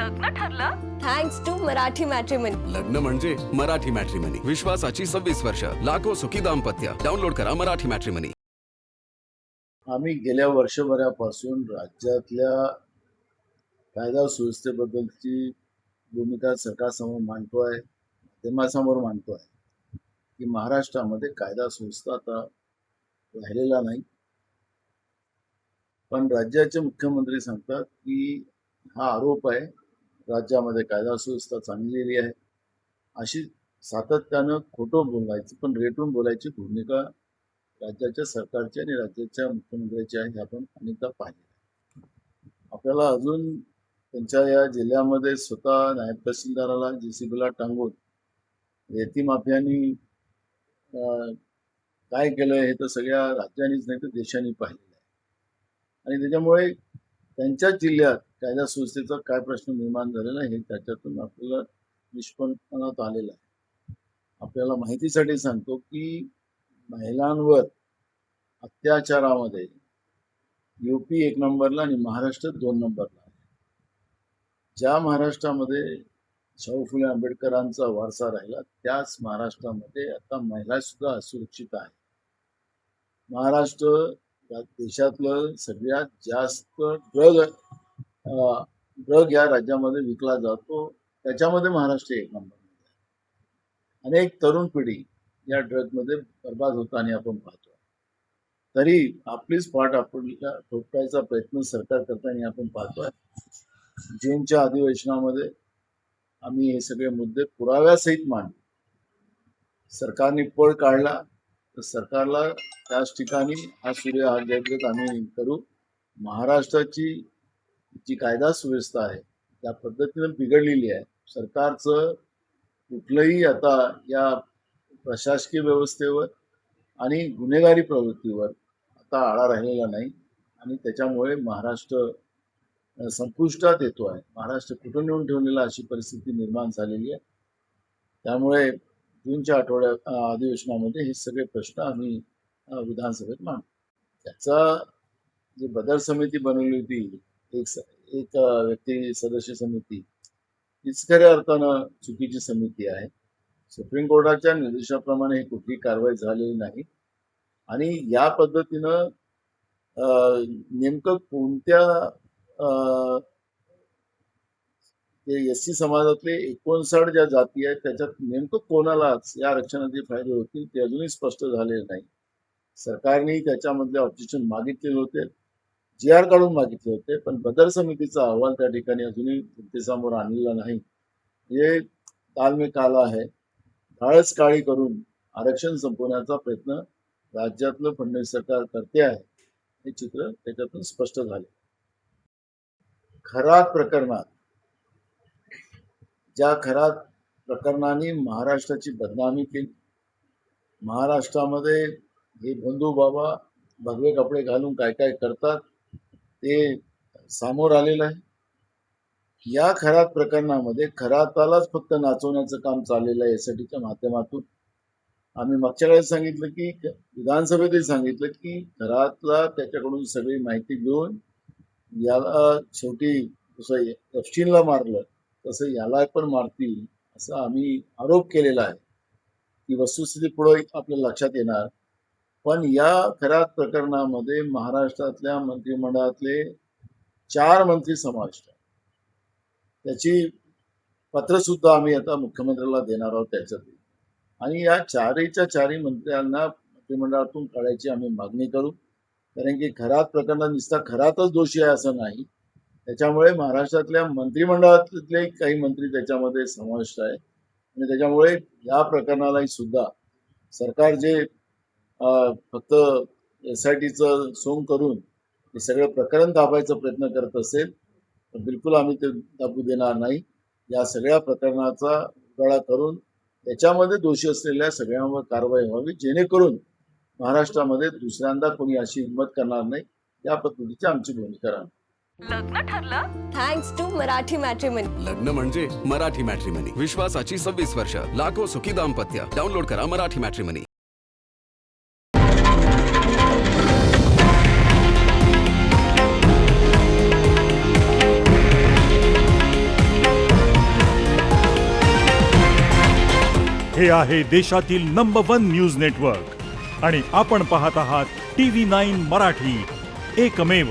लग्न ठरलं thanks to Marathi matrimony. लग्न म्हणजे मराठी मॅट्रिमनी. विश्वासाची 26 वर्ष. लाखो सुखी दाम्पत्य. डाउनलोड करा मराठी मॅट्रिमनी. आम्ही गेल्या वर्षभरापासून राज्यातल्या कायदा सुव्यवस्थेबद्दलची भूमिका सरकारसमोर मांडतोय, माध्यमांसमोर मांडतोय की महाराष्ट्रामध्ये कायदा सुव्यवस्था आता राहिलेला नाही. पण राज्याचे मुख्यमंत्री सांगतात की हा आरोप आहे, राज्यामध्ये कायदा सुव्यवस्था चांगलेली आहे, अशी सातत्यानं खोटं बोलायची पण रेटून बोलायची भूमिका राज्याच्या सरकारची आणि राज्याच्या मुख्यमंत्र्यांची आहे. हे आपण अनेकदा पाहिले. आपल्याला अजून त्यांच्या या जिल्ह्यामध्ये स्वतः नायब तहसीलदाराला JCBला टांगून रेती माफियांनी काय केलं हे तर सगळ्या राज्यांनीच नाही तर देशांनी पाहिलेलं आहे. आणि त्याच्यामुळे त्यांच्या जिल्ह्यात कायदा सुव्यवस्थेचा काय प्रश्न निर्माण झालेला आहे हे त्याच्यातून आपल्याला निष्पन्नात आलेलं आहे. आपल्याला माहितीसाठी सांगतो की महिलांवर अत्याचारामध्ये UP 1 नंबरला आणि महाराष्ट्र 2 नंबरला आहे. ज्या महाराष्ट्रामध्ये शाहू फुले आंबेडकरांचा वारसा राहिला त्याच महाराष्ट्रामध्ये आता महिला सुद्धा असुरक्षित आहे. महाराष्ट्र या देशातलं सगळ्यात जास्त ड्रग या राज्यामध्ये विकला जातो, त्याच्यामध्ये महाराष्ट्र 1 नंबरमध्ये आहे. अनेक तरुण पिढी या ड्रगमध्ये बर्बाद होताना आपण पाहतो. तरी आपलीच पाठ आपल्याला ठोकायचा प्रयत्न सरकार करताना आपण पाहतोय. जूनच्या अधिवेशनामध्ये आम्ही हे सगळे मुद्दे पुराव्यासहित मांडले. सरकारने पळ काढला तर सरकारला त्याच ठिकाणी हा सूर्य हात द्यायचं आम्ही करू. महाराष्ट्राची जी कायदा सुव्यवस्था आहे त्या पद्धतीने बिघडलेली आहे. सरकारचं कुठलंही आता या प्रशासकीय व्यवस्थेवर आणि गुन्हेगारी प्रवृत्तीवर आता आळा राहिलेला नाही आणि त्याच्यामुळे महाराष्ट्र संपुष्टात येतो आहे. महाराष्ट्र कुठून नेऊन ठेवलेला अशी परिस्थिती निर्माण झालेली आहे. त्यामुळे जूनच्या अधिवेशनामध्ये हे सगळे प्रश्न आम्ही विधानसभेत मांडतो. त्याचा जी बदल समिती बनवली होती, एक व्यक्ती सदस्य समिती, हीच खऱ्या अर्थानं चुकीची समिती आहे. सुप्रीम कोर्टाच्या निर्देशाप्रमाणे ही कुठली कारवाई झालेली नाही आणि या पद्धतीनं नेमकं कोणत्या ते SC समाजातले 59 ज्या जाती आहेत त्याच्यात नेमकं कोणालाच या आरक्षणाचे फायदे होतील ते अजूनही स्पष्ट झालेले नाही. सरकारने त्याच्यामधले ऑब्जेक्शन मागितलेले होते, GR काढून मागितले होते, पण बदल समितीचा अहवाल त्या ठिकाणी अजूनही जनतेसमोर आणलेला नाही. हे काल में काला आहे. काळच काळी करून आरक्षण संपवण्याचा प्रयत्न राज्यातलं फडणवीस सरकार करते आहे हे चित्र त्याच्यातून स्पष्ट झाले. खरात प्रकरणात ज्या खरात प्रकरणाने महाराष्ट्राची बदनामी केली, महाराष्ट्रामध्ये हे बंधू बाबा भगवे कपडे घालून काय काय करतात ते समोर आलेलं आहे. या खरात प्रकरणामध्ये खरातालाच फक्त नाचवण्याचं काम चाललेलं आहे. SITच्या माध्यमातून आम्ही मागच्या वेळेस सांगितलं की विधानसभेतही सांगितलं की खरातला त्याच्याकडून सगळी माहिती घेऊन याला शेवटी जसं एफस्टीनला मारलं तसं याला पण मारतील असं आम्ही आरोप केलेला आहे. ती वस्तुस्थिती पुढे आपल्या लक्षात येणार. पण या खरात प्रकरणामध्ये महाराष्ट्रातल्या मंत्रिमंडळातले 4 मंत्री समाविष्ट आहेत. त्याची पत्र सुद्धा आम्ही आता मुख्यमंत्र्याला देणार आहोत त्याच्यातून आणि या 4च्या मंत्र्यांना मंत्रिमंडळातून काढायची आम्ही मागणी करू. कारण की खरात प्रकरणात नुसता खरातच दोषी आहे असं नाही, त्याच्यामुळे महाराष्ट्रातल्या मंत्रिमंडळातले काही मंत्री त्याच्यामध्ये समाविष्ट आहे आणि त्याच्यामुळे या प्रकरणालाही सुद्धा सरकार जे फक्त SITचं सोंग करून हे सगळं प्रकरण दाबायचा प्रयत्न करत असेल तर बिलकुल आम्ही ते दाबू देणार नाही. या सगळ्या प्रकरणाचा उगाळा करून त्याच्यामध्ये दोषी असलेल्या सगळ्यांवर कारवाई व्हावी जेणेकरून महाराष्ट्रामध्ये दुसऱ्यांदा कोणी अशी हिंमत करणार नाही. या पद्धतीची आमची भूमिका राहणार. लग्न ठरलं थँक्स टू मराठी मॅट्रिमनी. लग्न म्हणजे मराठी मॅट्रिमनी. विश्वासाची 26 वर्ष. लाखो सुखी दाम्पत्य. डाउनलोड करा मराठी मॅट्रिमनी. हे आहे देशातील नंबर 1 न्यूज नेटवर्क आणि आपण पाहत आहात TV9 मराठी, एकमेव.